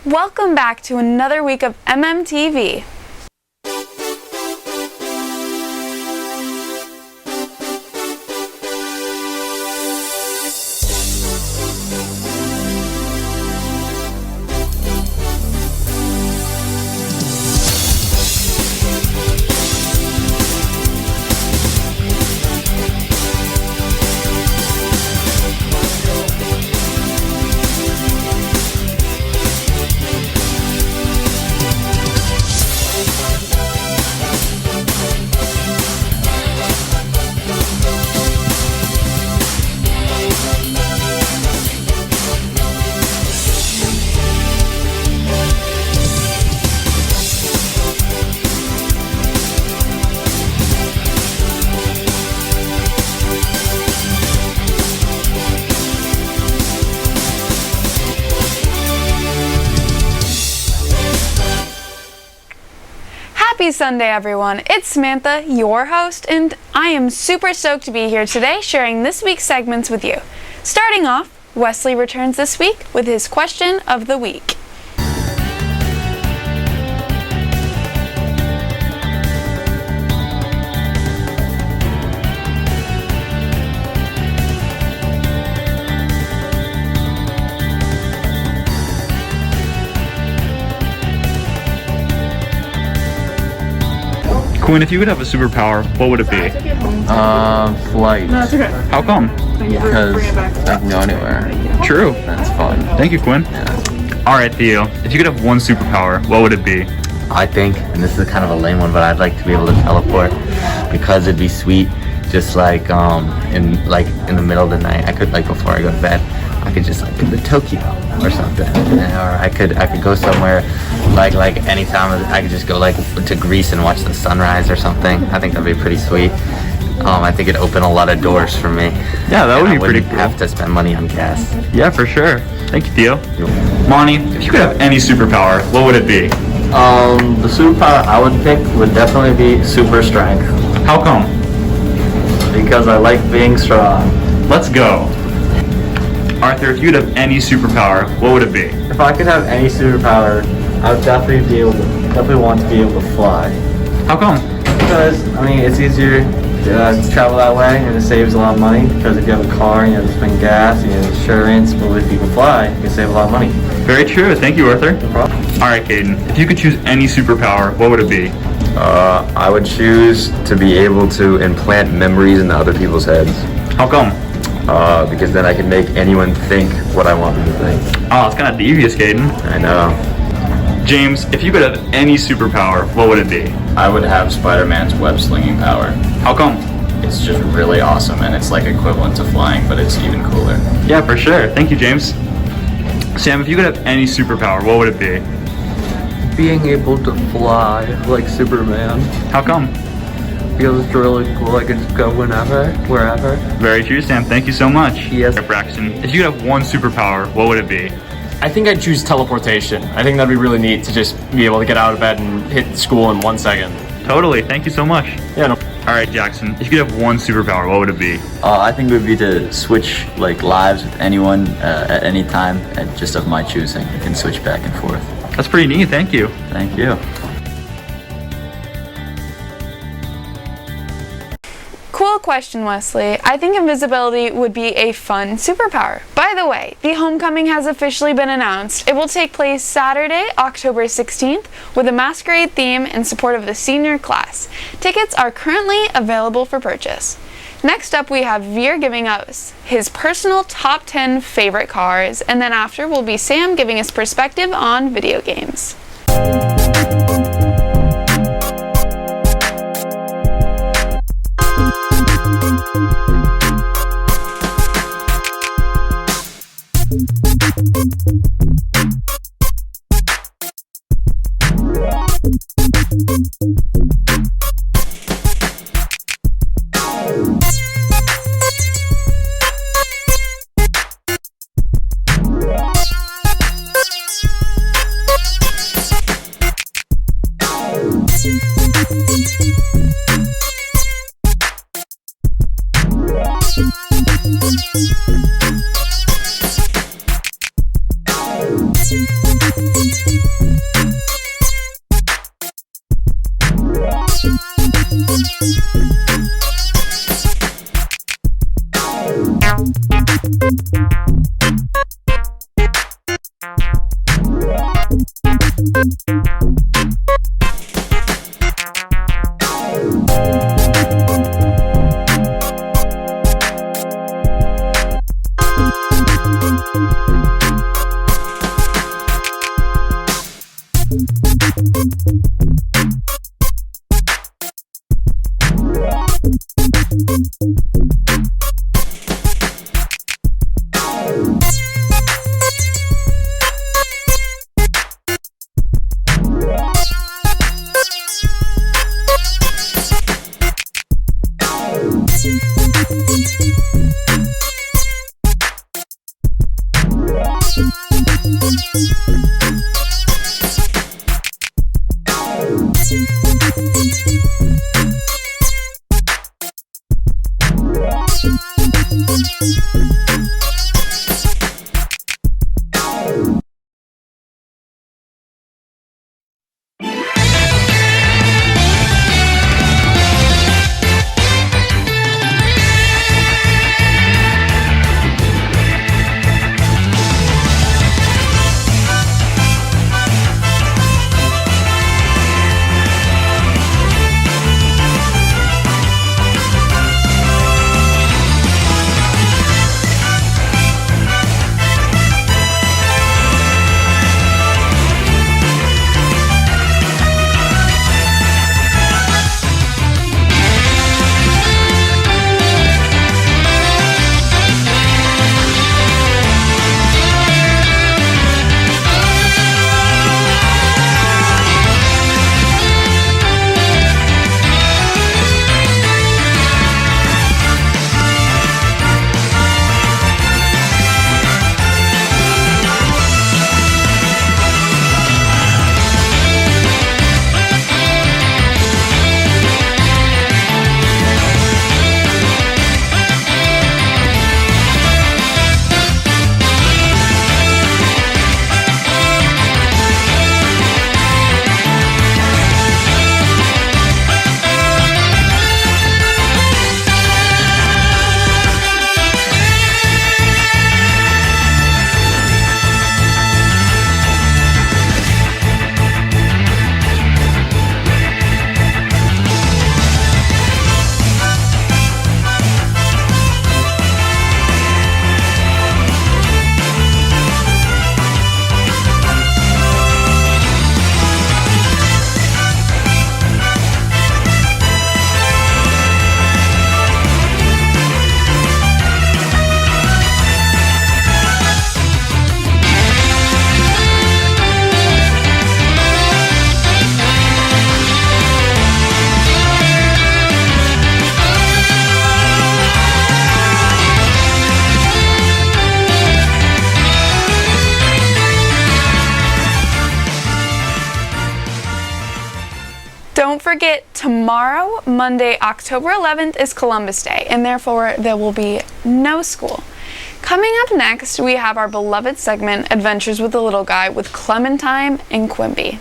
Welcome back to another week of MMTV. Happy Sunday, everyone. It's Samantha, your host, and I am super stoked to be here today sharing this week's segments with you. Starting off, Wesley returns this week with his question of the week. Quinn, if you could have a superpower, what would it be? Flight. No, it's okay. How come? Because I can go anywhere. True. That's fun. Thank you, Quinn. Yeah. Alright, Theo, if you could have one superpower, what would it be? I think, and this is kind of a lame one, but I'd like to be able to teleport because it'd be sweet. Just like in the middle of the night, I could before I go to bed, I could just go to Tokyo or something, or I could go somewhere like anytime. I could just go to Greece and watch the sunrise or something. I think that'd be pretty sweet. I think it'd open a lot of doors for me. Yeah, that would be pretty cool. Have to spend money on gas. Yeah, for sure. Thank you, Theo. Monty, if you could have any superpower, what would it be? The superpower I would pick would definitely be super strength, How come? because I like being strong. Let's go. Arthur, if you could have any superpower, what would it be? If I could have any superpower, I would definitely want to be able to fly. How come? Because, it's easier to travel that way, and it saves a lot of money, because if you have a car, you have to spend gas, you have insurance, but if you can fly, you can save a lot of money. Very true. Thank you, Arthur. No problem. Alright, Caden, if you could choose any superpower, what would it be? I would choose to be able to implant memories into other people's heads. How come? Because then I can make anyone think what I want them to think. Oh, it's kind of devious, Caden. I know. James, if you could have any superpower, what would it be? I would have Spider-Man's web-slinging power. How come? It's just really awesome, and it's like equivalent to flying, but it's even cooler. Yeah, for sure. Thank you, James. Sam, if you could have any superpower, what would it be? Being able to fly like Superman, How come? because it's really cool. I can just go whenever, wherever. Very true, Sam. Thank you so much. Yes. Braxton, if you could have one superpower, what would it be? I think I'd choose teleportation. I think that'd be really neat to just be able to get out of bed and hit school in 1 second. Totally. Thank you so much. Yeah, no. All right, Jackson, if you could have one superpower, what would it be? I think it would be to switch lives with anyone at any time, and just of my choosing. I can switch back and forth. That's pretty neat. Thank you. Thank you. Cool question, Wesley. I think invisibility would be a fun superpower. By the way, the homecoming has officially been announced. It will take place Saturday, October 16th, with a masquerade theme in support of the senior class. Tickets are currently available for purchase. Next up, we have Veer giving us his personal top 10 favorite cars, and then after will be Sam giving his perspective on video games. Don't forget, tomorrow, Monday, October 11th, is Columbus Day, and therefore there will be no school. Coming up next, we have our beloved segment, Adventures with the Little Guy, with Clementine and Quimby.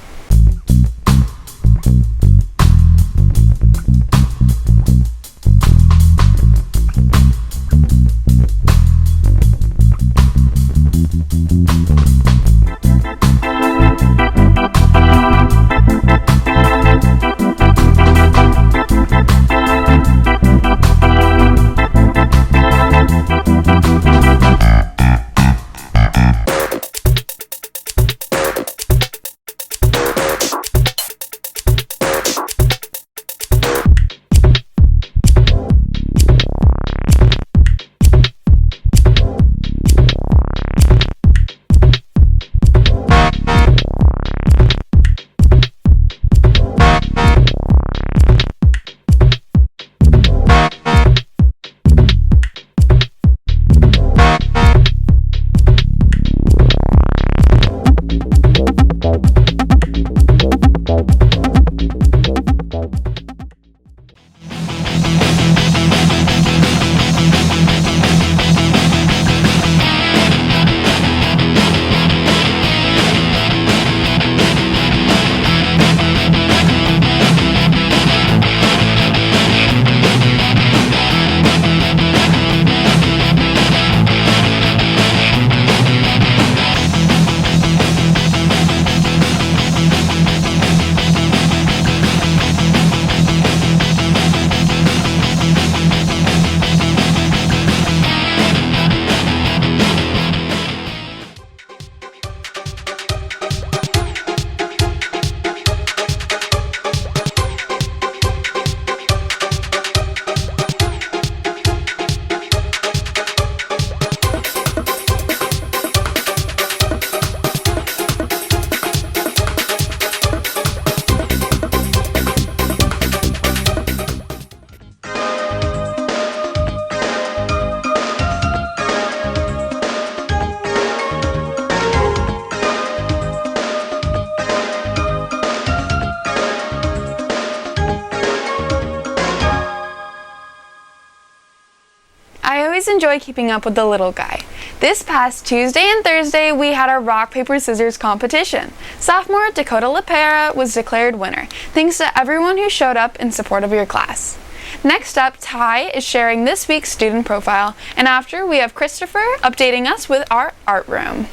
always enjoy keeping up with the little guy. This past Tuesday and Thursday, we had our rock, paper, scissors competition. Sophomore Dakota LaPera was declared winner, thanks to everyone who showed up in support of your class. Next up, Ty is sharing this week's student profile, and after, we have Christopher updating us with our art room.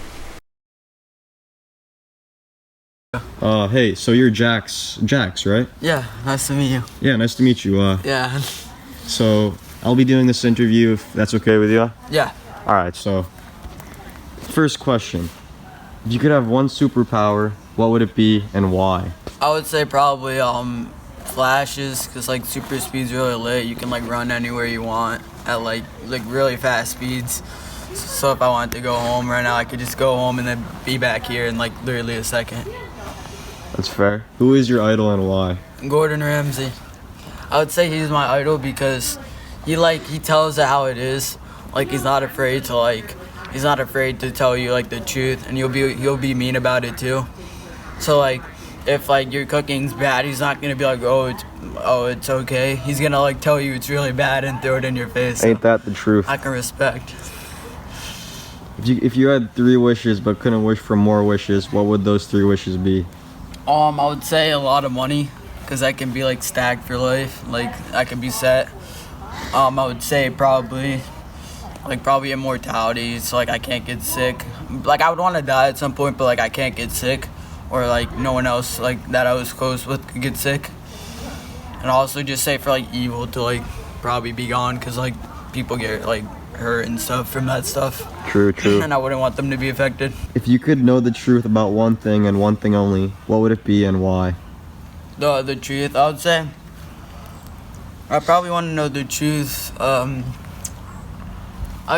Hey, so you're Jax, right? Yeah, nice to meet you. Yeah, nice to meet you. Yeah. So I'll be doing this interview if that's okay with you. Yeah. All right, so first question. If you could have one superpower, what would it be and why? I would say probably flashes, cause like super speed's really lit. You can like run anywhere you want at like really fast speeds. So if I wanted to go home right now, I could just go home and then be back here in like literally a second. That's fair. Who is your idol and why? Gordon Ramsay. I would say he's my idol because he tells it how it is. Like he's not afraid to tell you like the truth, and he'll be mean about it too. So like if like your cooking's bad, he's not gonna be like, it's okay. He's gonna like tell you it's really bad and throw it in your face. Ain't that the truth? I can respect. If you had 3 wishes but couldn't wish for more wishes, what would those 3 wishes be? I would say a lot of money, cause I can be like stacked for life. Like I can be set. I would say probably immortality, so like I can't get sick. Like I would want to die at some point, but like I can't get sick, or like no one else like that I was close with could get sick. And also just say for like evil to like probably be gone, cause like people get like hurt and stuff from that stuff. True. And I wouldn't want them to be affected. If you could know the truth about one thing and one thing only, what would it be and why? The truth, I would say. I probably want to know the truth. I'd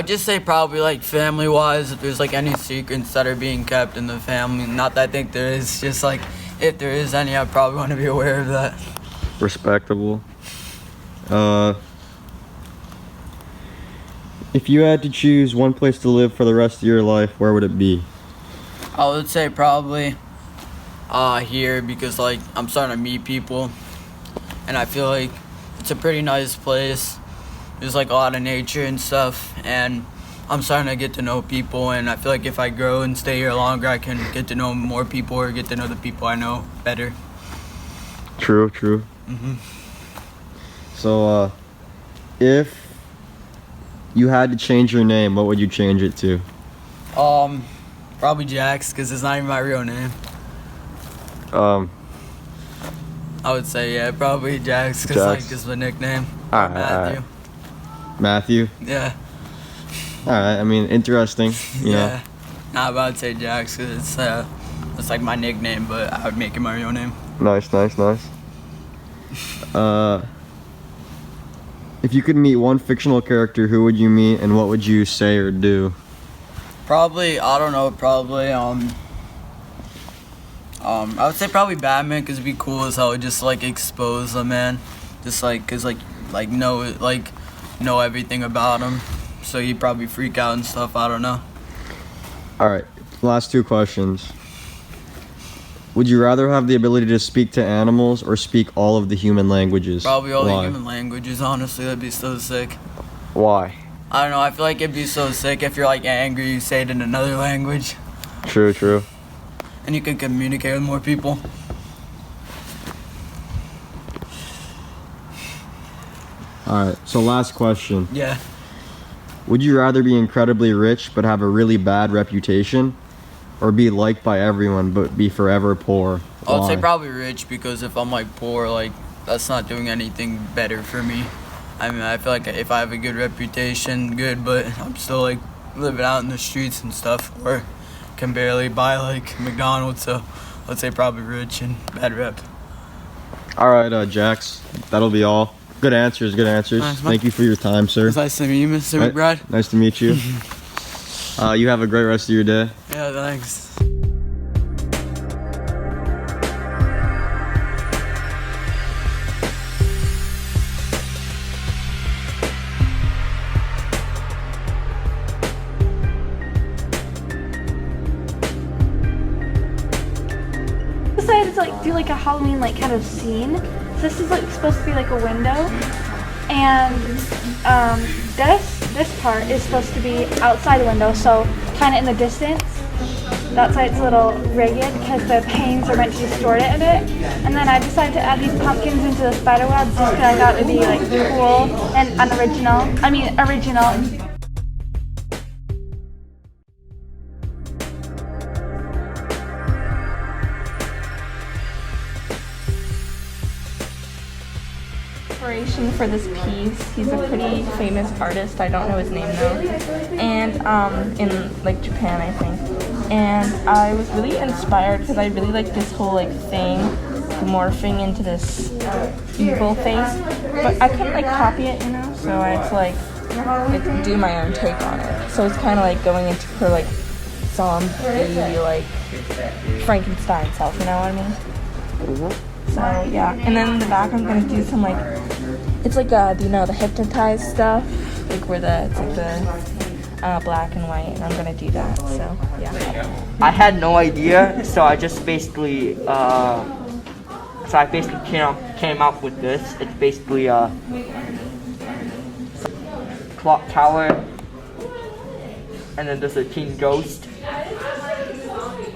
just say probably like family-wise, if there's like any secrets that are being kept in the family. Not that I think there is, just like if there is any, I probably want to be aware of that. Respectable. If you had to choose one place to live for the rest of your life, where would it be? I would say probably here, because like I'm starting to meet people, and I feel like it's a pretty nice place. There's like a lot of nature and stuff, and I'm starting to get to know people, and I feel like if I grow and stay here longer, I can get to know more people or get to know the people I know better. True. So, if you had to change your name, what would you change it to? Probably Jax, because it's not even my real name. I would say, yeah, probably Jax, because like just my nickname. Matthew. Matthew? Yeah. Alright, I mean, interesting, you know. Nah, but I'd say Jax, because it's like my nickname, but I would make it my real name. Nice. If you could meet one fictional character, who would you meet and what would you say or do? Probably, I don't know, I would say probably Batman, because it'd be cool as hell, just like expose the man. Just like, cause know everything about him. So he'd probably freak out and stuff, I don't know. Alright, last 2 questions. Would you rather have the ability to speak to animals or speak all of the human languages? Probably all the human languages, honestly, that'd be so sick. Why? I don't know, I feel like it'd be so sick if you're like angry, you say it in another language. True. And you can communicate with more people. Alright, so last question. Yeah. Would you rather be incredibly rich but have a really bad reputation, or be liked by everyone but be forever poor? I would say probably rich, because if I'm like poor, like that's not doing anything better for me. I mean, I feel like if I have a good reputation, good, but I'm still like living out in the streets and stuff, or can barely buy like McDonald's, so I'd say probably rich and bad rep. Alright, Jax, that'll be all. Good answers. Nice, Thank you for your time, sir. It's nice to meet you, Mr. McBride. Nice to meet you. You have a great rest of your day. Yeah, thanks. Decided to like do like a Halloween like kind of scene. So this is like supposed to be like a window, and this this part is supposed to be outside the window, so kind of in the distance. That's why it's a little rigged, because the panes are meant to distort it a bit. And then I decided to add these pumpkins into the spider webs just because I thought it would be like cool and original. Inspiration for this piece. He's a pretty famous artist. I don't know his name though. And in like Japan, I think. And I was really inspired because I really like this whole like thing morphing into this evil face. But I couldn't like copy it, you know. So I had to like do my own take on it. So it's kind of like going into her like zombie like Frankenstein self. You know what I mean? So yeah, and then in the back I'm gonna do some like, it's like the hypnotized stuff, like where it's like the black and white, and I'm gonna do that. So yeah. I had no idea, so I just basically came up with this. It's basically a clock tower, and then there's a king ghost.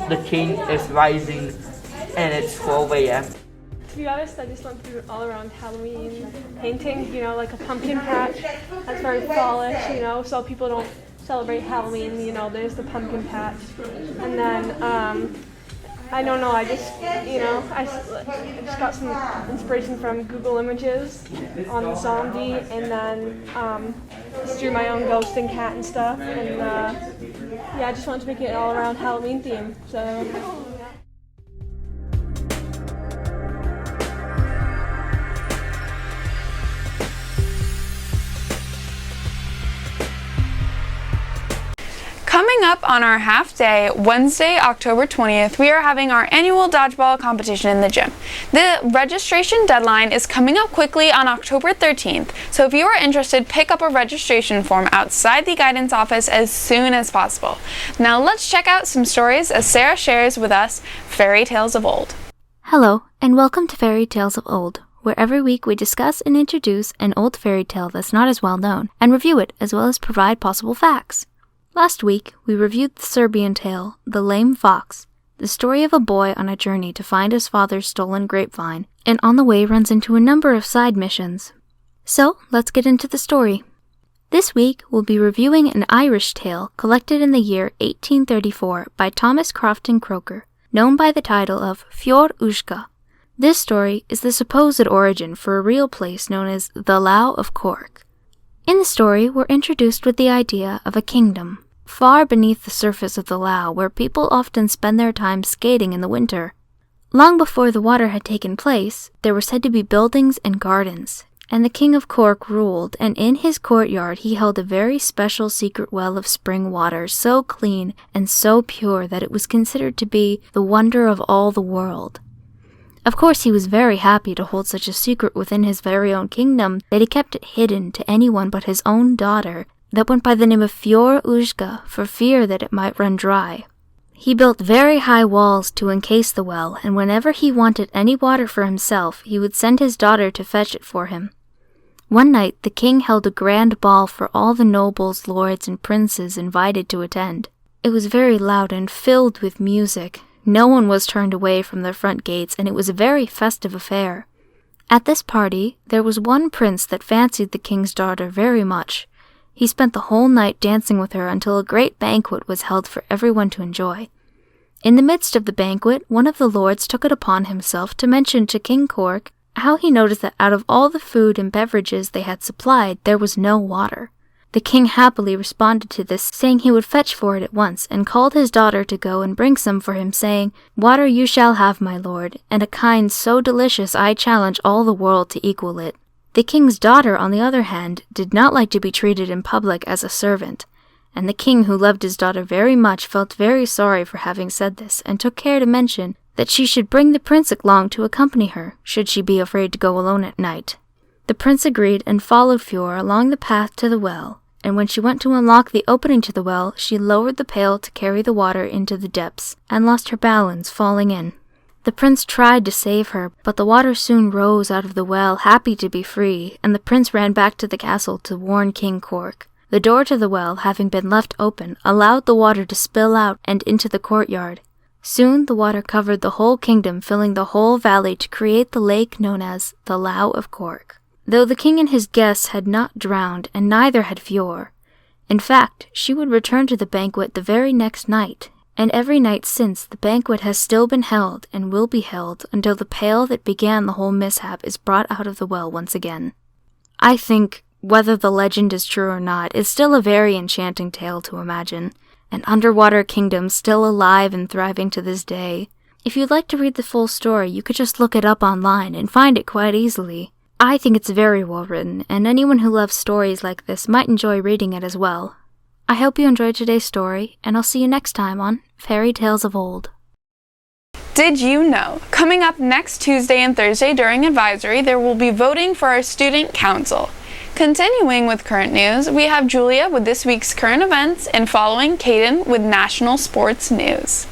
The king is rising, and it's 12 a.m. To be honest, I just went through all around Halloween painting, you know, like a pumpkin patch. That's very fallish, you know, so people don't celebrate Halloween, you know, there's the pumpkin patch. And then, I don't know, I just I just got some inspiration from Google Images on the zombie, and then just drew my own ghost and cat and stuff. And yeah, I just wanted to make it all around Halloween theme, so. Coming up on our half day, Wednesday, October 20th, we are having our annual dodgeball competition in the gym. The registration deadline is coming up quickly on October 13th, so if you are interested, pick up a registration form outside the guidance office as soon as possible. Now let's check out some stories as Sarah shares with us Fairy Tales of Old. Hello, and welcome to Fairy Tales of Old, where every week we discuss and introduce an old fairy tale that's not as well known, and review it as well as provide possible facts. Last week, we reviewed the Serbian tale, The Lame Fox, the story of a boy on a journey to find his father's stolen grapevine, and on the way runs into a number of side missions. So, let's get into the story. This week, we'll be reviewing an Irish tale collected in the year 1834 by Thomas Crofton Croker, known by the title of Fjord Ushka. This story is the supposed origin for a real place known as the Lough of Cork. In the story, we're introduced with the idea of a kingdom, far beneath the surface of the Lough, where people often spend their time skating in the winter. Long before the water had taken place, there were said to be buildings and gardens, and the King of Cork ruled, and in his courtyard he held a very special secret well of spring water, so clean and so pure that it was considered to be the wonder of all the world. Of course, he was very happy to hold such a secret within his very own kingdom that he kept it hidden to anyone but his own daughter, that went by the name of Fjord Ushka for fear that it might run dry. He built very high walls to encase the well, and whenever he wanted any water for himself, he would send his daughter to fetch it for him. One night, the king held a grand ball for all the nobles, lords, and princes invited to attend. It was very loud and filled with music. No one was turned away from the front gates, and it was a very festive affair. At this party, there was one prince that fancied the king's daughter very much. He spent the whole night dancing with her until a great banquet was held for everyone to enjoy. In the midst of the banquet, one of the lords took it upon himself to mention to King Cork how he noticed that out of all the food and beverages they had supplied, there was no water. The king happily responded to this, saying he would fetch for it at once, and called his daughter to go and bring some for him, saying, "Water you shall have, my lord, and a kind so delicious I challenge all the world to equal it." The king's daughter, on the other hand, did not like to be treated in public as a servant, and the king, who loved his daughter very much, felt very sorry for having said this, and took care to mention that she should bring the prince along to accompany her, should she be afraid to go alone at night. The prince agreed and followed Fjord along the path to the well, and when she went to unlock the opening to the well, she lowered the pail to carry the water into the depths, and lost her balance, falling in. The prince tried to save her, but the water soon rose out of the well, happy to be free, and the prince ran back to the castle to warn King Cork. The door to the well, having been left open, allowed the water to spill out and into the courtyard. Soon the water covered the whole kingdom, filling the whole valley to create the lake known as the Lough of Cork. Though the king and his guests had not drowned, and neither had Fior. In fact, she would return to the banquet the very next night, and every night since the banquet has still been held and will be held until the pail that began the whole mishap is brought out of the well once again. I think, whether the legend is true or not, it's still a very enchanting tale to imagine, an underwater kingdom still alive and thriving to this day. If you'd like to read the full story, you could just look it up online and find it quite easily. I think it's very well written, and anyone who loves stories like this might enjoy reading it as well. I hope you enjoyed today's story, and I'll see you next time on Fairy Tales of Old. Did you know? Coming up next Tuesday and Thursday during Advisory, there will be voting for our Student Council. Continuing with current news, we have Julia with this week's current events, and following Caden with national sports news.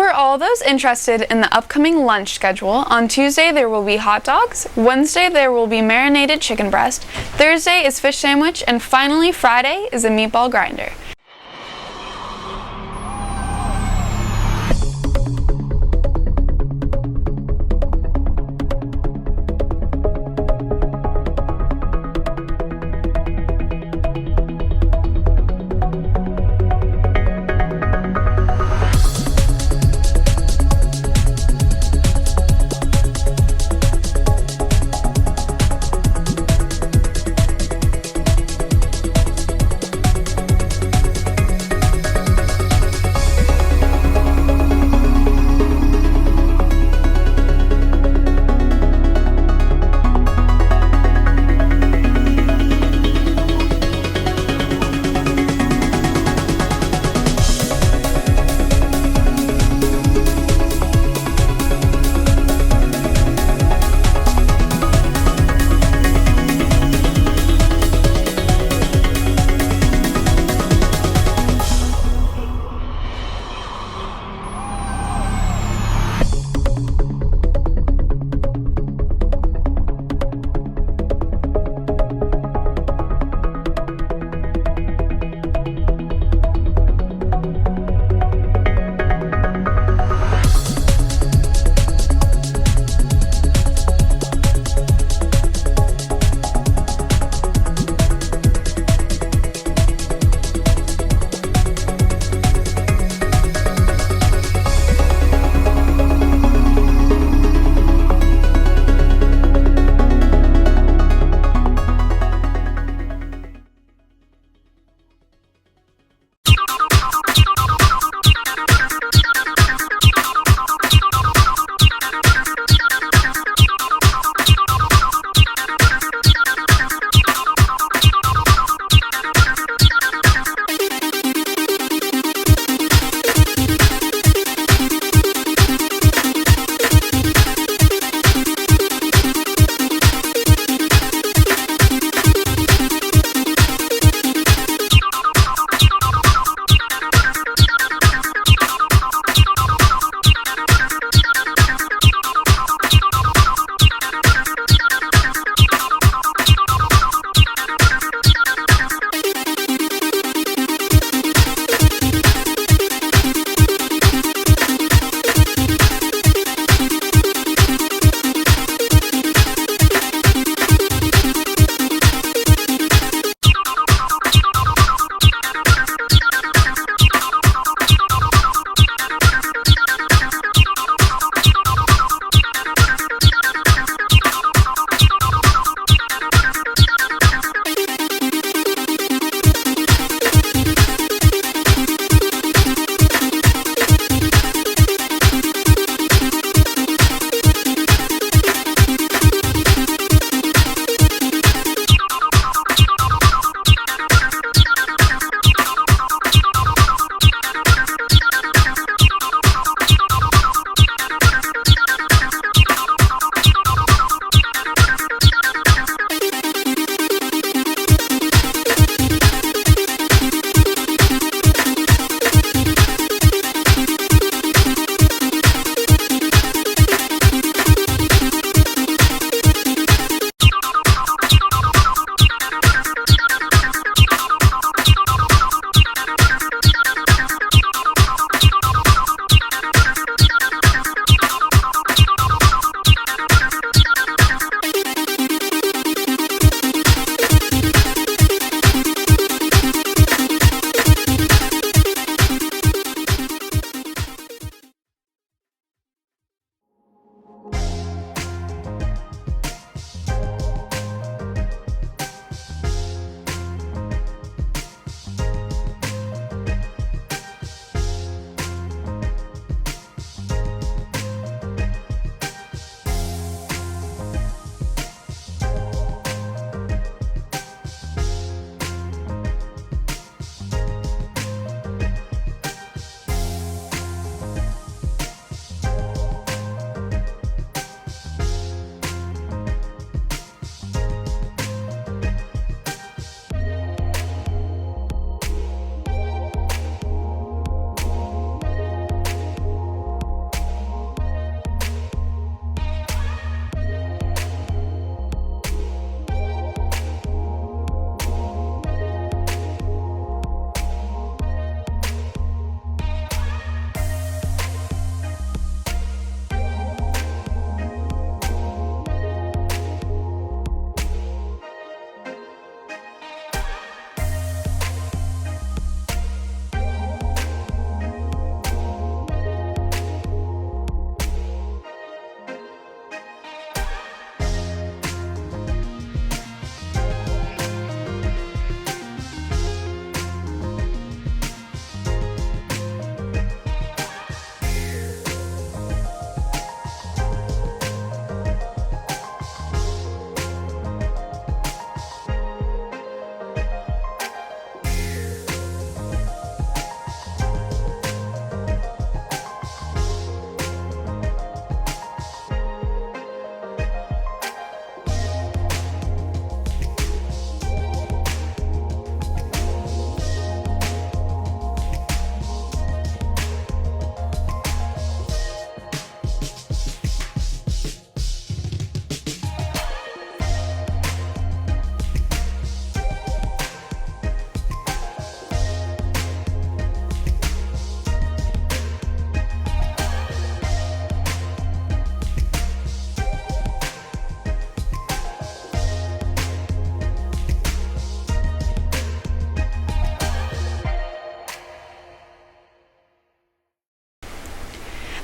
For all those interested in the upcoming lunch schedule, on Tuesday there will be hot dogs, Wednesday there will be marinated chicken breast, Thursday is fish sandwich, and finally Friday is a meatball grinder.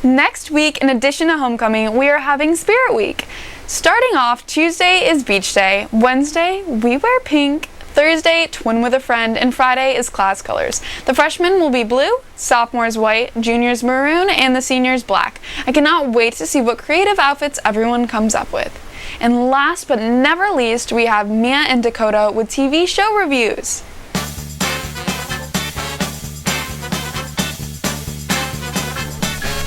Next week, in addition to homecoming, we are having Spirit Week. Starting off, Tuesday is beach day, Wednesday, we wear pink, Thursday, twin with a friend, and Friday is class colors. The freshmen will be blue, sophomores white, juniors maroon, and the seniors black. I cannot wait to see what creative outfits everyone comes up with. And last but never least, we have Mia and Dakota with TV show reviews.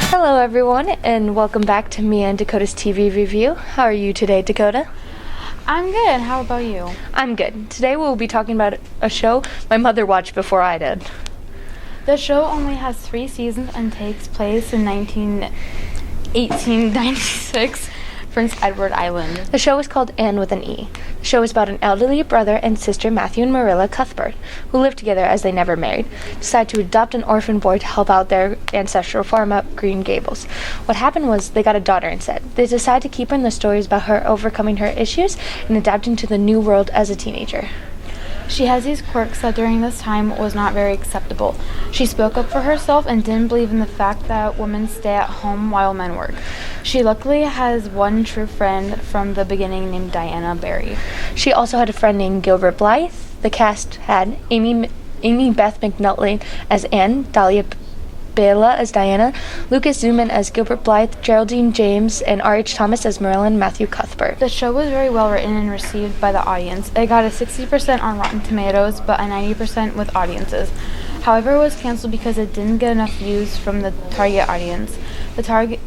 Hello everyone, and welcome back to Mia and Dakota's TV review. How are you today, Dakota? I'm good. How about you? I'm good. Today we'll be talking about a show my mother watched before I did. The show only has 3 seasons and takes place in 1896, Prince Edward Island. The show is called Anne with an E. The show is about an elderly brother and sister, Matthew and Marilla Cuthbert, who live together as they never married, decide to adopt an orphan boy to help out their ancestral farm up Green Gables. What happened was they got a daughter instead. They decide to keep her in the stories about her overcoming her issues and adapting to the new world as a teenager. She has these quirks that during this time was not very acceptable. She spoke up for herself and didn't believe in the fact that women stay at home while men work. She luckily has one true friend from the beginning named Diana Barry. She also had a friend named Gilbert Blythe. The cast had Amy Beth McNulty as Anne, Dahlia Bela as Diana, Lucas Zuman as Gilbert Blythe, Geraldine James, and R.H. Thomas as Marilyn Matthew Cuthbert. The show was very well written and received by the audience. It got a 60% on Rotten Tomatoes, but a 90% with audiences. However, it was canceled because it didn't get enough views from the target audience. The target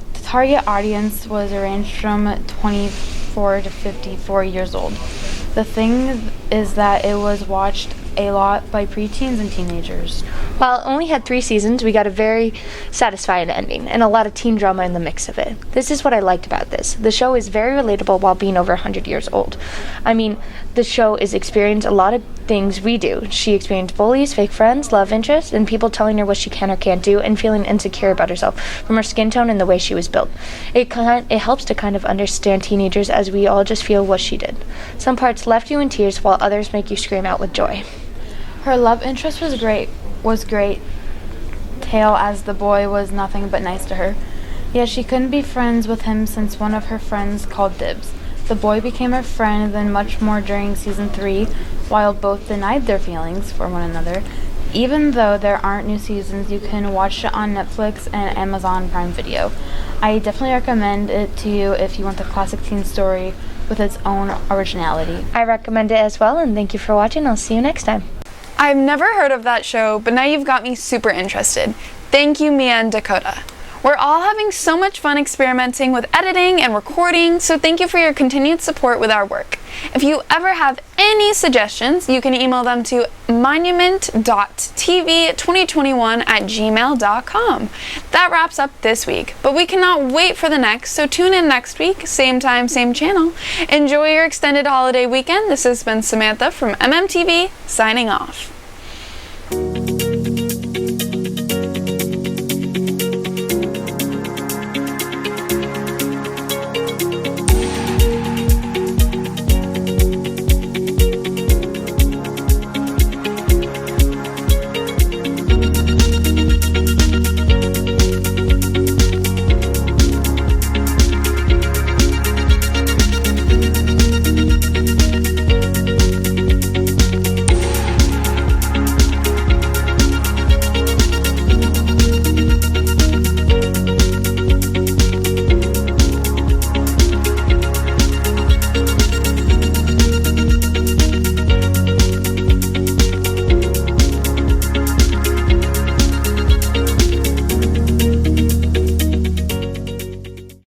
audience was ranged from 24 to 54 years old. The thing is that it was watched a lot by preteens and teenagers. While it only had 3 seasons, we got a very satisfying ending and a lot of teen drama in the mix of it. This is what I liked about this. The show is very relatable while being over 100 years old. I mean, the show is experienced a lot of things we do. She experienced bullies, fake friends, love interests, and people telling her what she can or can't do and feeling insecure about herself from her skin tone and the way she was built. It helps to kind of understand teenagers as we all just feel what she did. Some parts left you in tears while others make you scream out with joy. Her love interest was great tale as the boy was nothing but nice to her. Yet she couldn't be friends with him since one of her friends called dibs. The boy became her friend then much more during season 3, while both denied their feelings for one another. Even though there aren't new seasons, you can watch it on Netflix and Amazon Prime Video. I definitely recommend it to you if you want the classic teen story with its own originality. I recommend it as well, and thank you for watching. I'll see you next time. I've never heard of that show, but now you've got me super interested. Thank you, Mia and Dakota. We're all having so much fun experimenting with editing and recording, so thank you for your continued support with our work. If you ever have any suggestions, you can email them to monument.tv2021@gmail.com. That wraps up this week, but we cannot wait for the next, so tune in next week, same time, same channel. Enjoy your extended holiday weekend. This has been Samantha from MMTV, signing off.